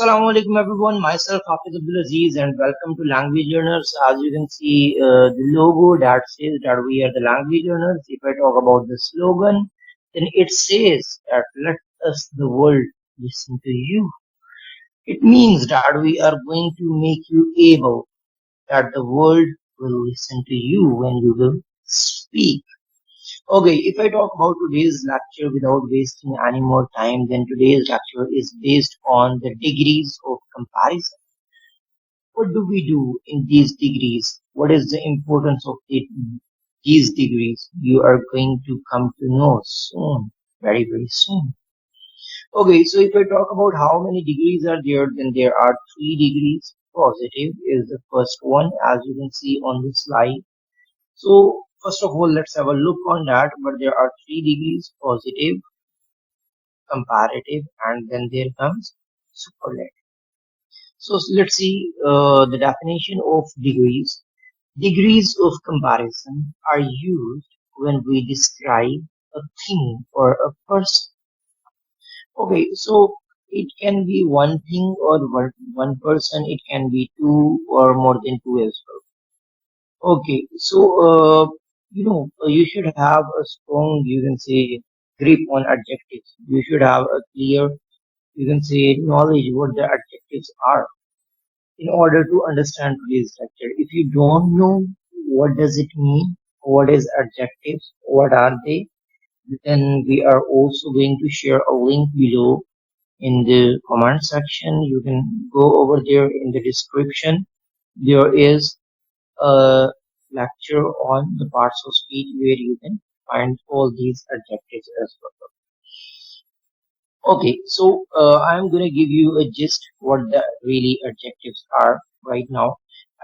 Assalamu alaikum everyone, myself Hafiz Abdul Aziz and welcome to Language Learners. As you can see the logo that says that we are the Language Learners. If I talk about the slogan, then it says that let us the world listen to you. It means that we are going to make you able that the world will listen to you when you will speak. Okay, if I talk about today's lecture without wasting any more time, then today's lecture is based on the degrees of comparison. What do we do in these degrees? What is the importance of these degrees? You are going to come to know soon, very, very soon. Okay, so if I talk about how many degrees are there, then there are three degrees. Positive is the first one, as you can see on the slide. So, first of all, let's have a look on that. But there are three degrees: positive, comparative, and then there comes superlative. So, let's see the definition of degrees. Degrees of comparison are used when we describe a thing or a person. Okay, so it can be one thing or one person, it can be two or more than two as well. Okay, so you should have a strong, you can say, grip on adjectives. You should have a clear, you can say, knowledge what the adjectives are in order to understand today's lecture. If you don't know what does it mean, what is adjectives, what are they, then we are also going to share a link below in the comment section. You can go over there in the description. There is a lecture on the parts of speech where you can find all these adjectives as well. Okay, so I'm going to give you a gist what the really adjectives are right now.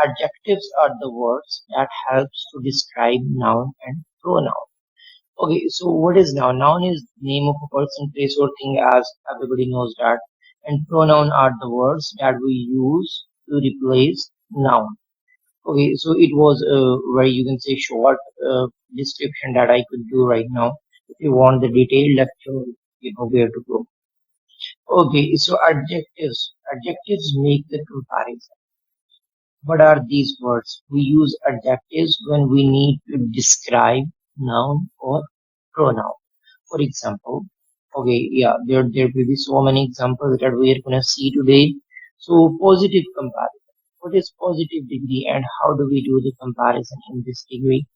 Adjectives are the words that helps to describe noun and pronoun. Okay, so what is noun? Noun is name of a person, place, or thing, as everybody knows that. And pronoun are the words that we use to replace noun. Okay, so it was a very, you can say, short description that I could do right now. If you want the detailed lecture, you know where to go. Okay, so adjectives. Adjectives make the comparison. What are these words? We use adjectives when we need to describe noun or pronoun. For example, okay, yeah, there will be so many examples that we are gonna see today. So positive comparison. What is positive degree and how do we do the comparison in this degree?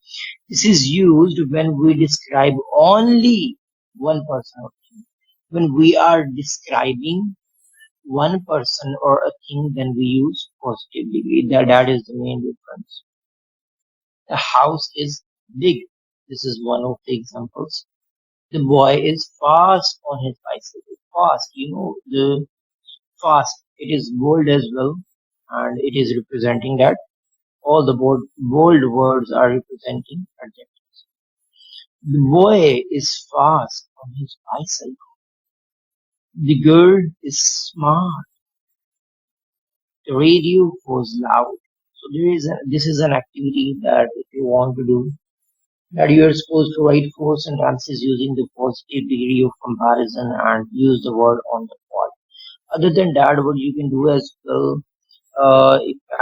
This is used when we describe only one person. When we are describing one person or a thing, then we use positive degree. That is the main difference. The house is big. This is one of the examples. The boy is fast on his bicycle. Fast, the fast. It is bold as well, and it is representing that. All the bold words are representing adjectives. The boy is fast on his bicycle. The girl is smart. The radio was loud. So this is an activity that if you want to do, that you are supposed to write four sentences using the positive degree of comparison and use the word on the spot. Other than that, what you can do as well,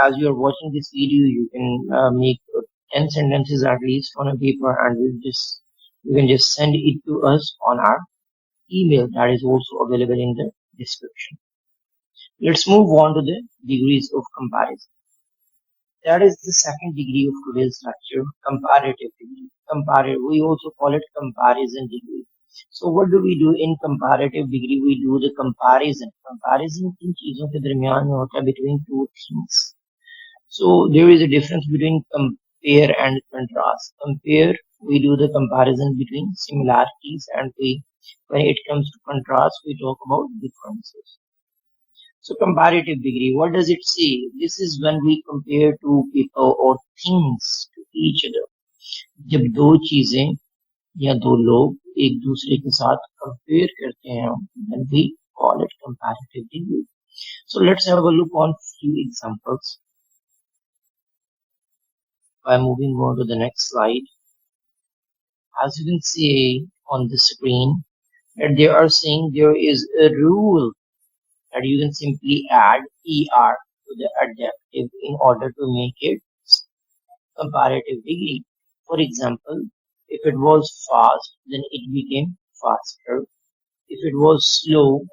as you are watching this video, you can make 10 sentences at least on a paper, and you can just send it to us on our email that is also available in the description. Let's move on to the degrees of comparison. That is the second degree of today's lecture, comparative degree. We also call it comparison degree. So what do we do in comparative degree? We do the comparison. Comparison किन चीजों के दरमियान में होता है between two things. So there is a difference between compare and contrast. Compare, we do the comparison between similarities, and when it comes to contrast, we talk about differences. So comparative degree, what does it say? This is when we compare two people or things to each other. जब दो चीजें या दो लोग एक दूसरे के साथ compare करते हैं, then we call it comparative degree. So let's have a look on few examples by moving on to the next slide. As you can see on the screen, that they are saying there is a rule that you can simply add er to the adjective in order to make it comparative degree. For example, if it was fast, then it became faster. If it was slow,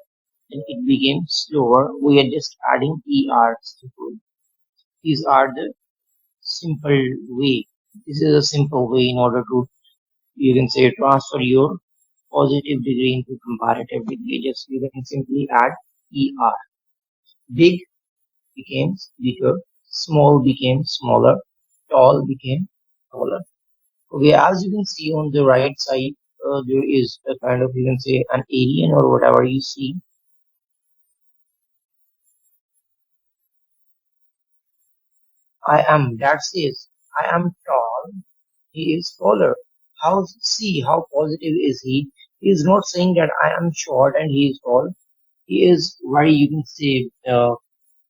then it became slower. We are just adding ers to it. These are the simple way. This is a simple way in order to, you can say, transfer your positive degree into comparative degree. Just you can simply add er. Big became bigger, small became smaller, tall became taller. Okay, as you can see on the right side, there is a kind of, you can say, an alien or whatever you see. I am, that says, I am tall, he is taller. How, see how positive is he? He is not saying that I am short and he is tall. He is very, you can say,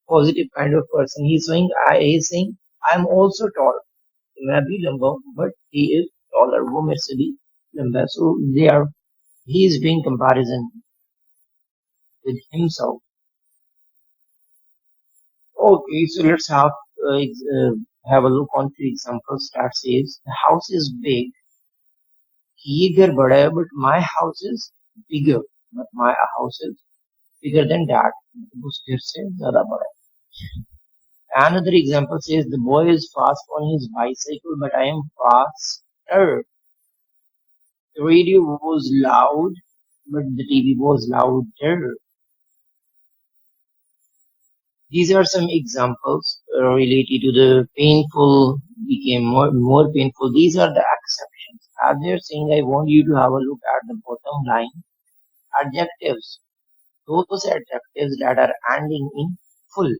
positive kind of person. He is saying, I am also tall. मैं भी लंबा हूँ, but he is taller. वो मेरे से भी लंबा है. So they are, he is doing comparison with himself. Okay, so let's have a look on three examples that says the house is big. ये घर बड़ा है, but my house is bigger. But my house is bigger than that. उस घर से ज़्यादा बड़ा है. Another example says the boy is fast on his bicycle, but I am faster. The radio was loud, but the TV was louder. These are some examples related to the painful became more painful. These are the exceptions. As they're saying, I want you to have a look at the bottom line. Adjectives. Those adjectives that are ending in full.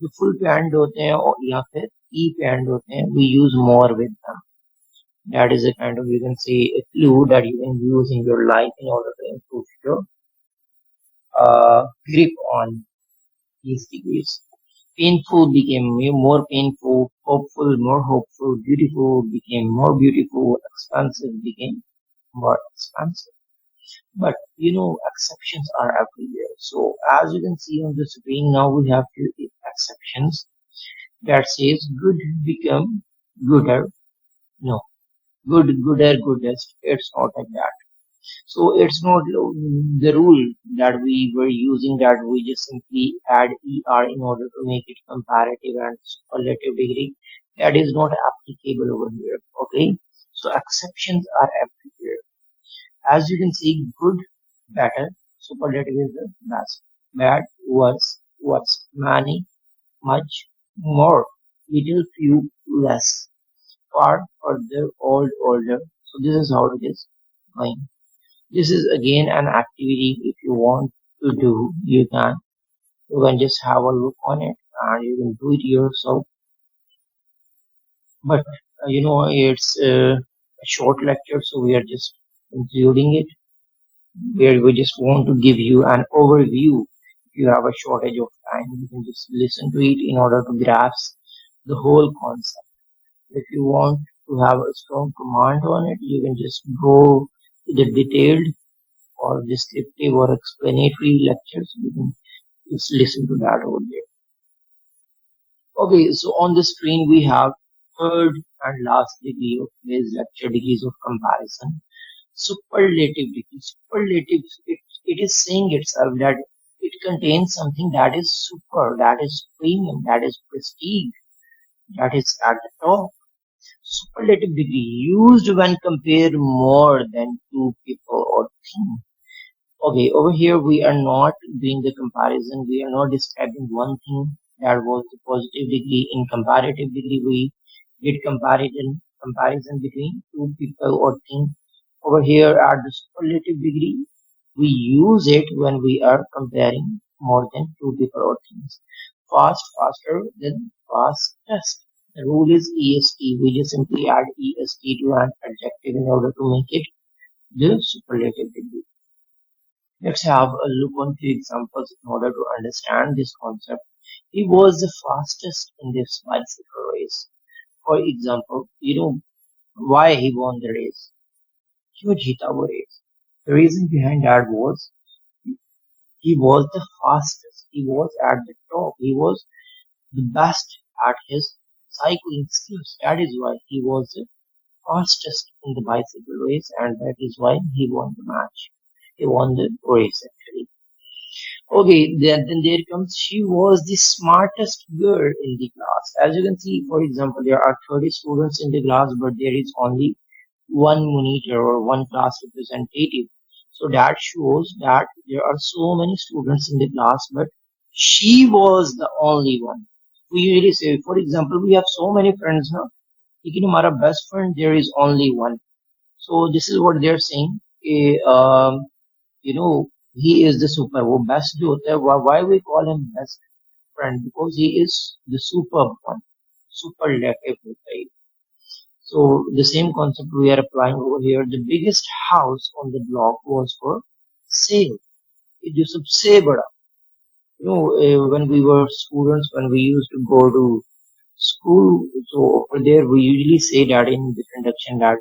जो full पे end होते हैं और या फिर e पे end होते हैं, we use more with them. That is a kind of, you can say, a clue that you can use in your life in order to improve your grip on these degrees. Painful became more painful, hopeful more hopeful, beautiful became more beautiful, expensive became more expensive. But you know, exceptions are everywhere. So as you can see on the screen now, we have few exceptions that says good become gooder. No, good, gooder, goodest. It's not like that. So it's not the rule that we were using, that we just simply add er in order to make it comparative and superlative degree. That is not applicable over here. Okay. So exceptions are everywhere. As you can see, good, better, superlative is the best. Bad, worse, many, much, more, little, few, less, far, further, old, older. So this is how it is going. This is again an activity. If you want to do, you can just have a look on it and you can do it yourself. But it's a short lecture, so we are just including it, where we just want to give you an overview. If you have a shortage of time, you can just listen to it in order to grasp the whole concept. If you want to have a strong command on it, you can just go to the detailed or descriptive or explanatory lectures. You can just listen to that over there. Okay, so on the screen we have third and last degree of today's lecture, degrees of comparison. Superlative degree. Superlative, it is saying itself that it contains something that is super, that is premium, that is prestige, that is at the top. Superlative degree used when compared more than two people or things. Okay, over here we are not doing the comparison. We are not describing one thing. That was the positive degree. In comparative degree, we did comparison between two people or things. Over here at the superlative degree, we use it when we are comparing more than two people or things. Fast, faster, then fastest. The rule is est. We just simply add est to an adjective in order to make it the superlative degree. Let's have a look on few examples in order to understand this concept. He was the fastest in this bicycle race. For example, why he won the race? क्यों जीता वो race? The reason behind that was he was the fastest. He was at the top. He was the best at his cycling skills. That is why he was the fastest in the bicycle race, and that is why he won the match. He won the race actually. Okay, then there comes, she was the smartest girl in the class. As you can see, for example, there are 30 students in the class, but there is only one monitor or one class representative. So that shows that there are so many students in the class, but she was the only one. We usually say, for example, we have so many friends now. लेकिन हमारा best friend there is only one. So this is what they're saying. You know, he is the super. वो best जो होता है, why we call him best friend? Because he is the superb one. Superlative होता है. So the same concept we are applying over here. The biggest house on the block was for sale. It is सबसे बड़ा. You know, when we were students, when we used to go to school, so over there we usually say that in the introduction that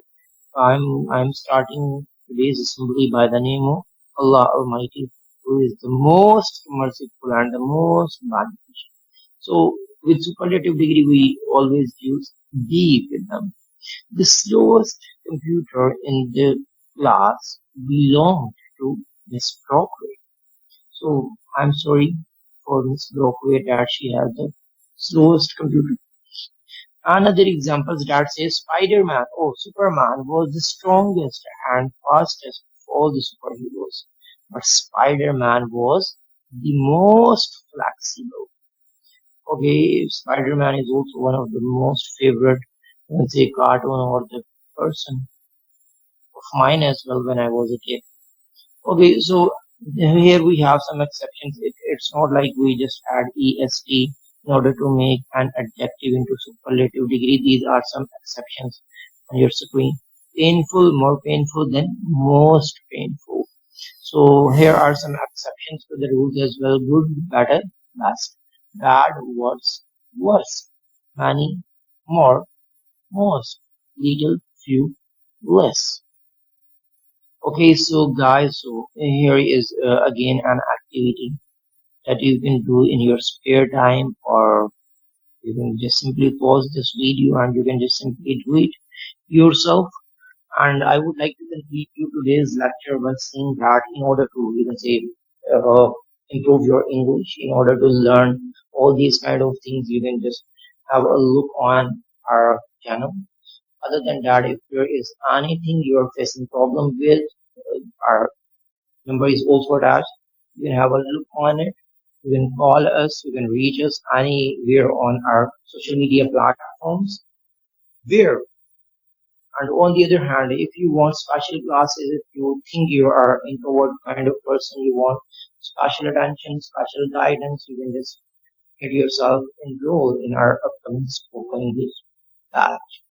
I'm starting today's assembly by the name of Allah Almighty, who is the most merciful and the most beneficent. So with superlative degree, we always use the with them. The slowest computer in the class belonged to Miss Brockway. So I'm sorry for Miss Brockway that she has the slowest computer. Another example that says Spider-Man or Superman was the strongest and fastest of all the superheroes. But Spider-Man was the most flexible. Okay, Spider-Man is also one of the most favorite, let's say, cartoon or the person of mine as well when I was a kid. Okay, so here we have some exceptions. It's not like we just add est in order to make an adjective into superlative degree. These are some exceptions on your screen. Painful, more painful than most painful. So here are some exceptions to the rules as well. Good, better, best, bad, worse, worst, many, more, most, little, few, less. Okay, so guys, so here is again an activity that you can do in your spare time, or you can just simply pause this video and you can just simply do it yourself. And I would like to complete you today's lecture by saying that in order to, you can say, improve your English, in order to learn all these kind of things, you can just have a look on our channel. Other than that, if there is anything you are facing problem with, our number is also attached. You can have a look on it. You can call us. You can reach us anywhere on our social media platforms. Where, and on the other hand, if you want special classes, if you think you are introvert kind of person, you want special attention, special guidance, you can just get yourself enrolled in our upcoming spoken English batch.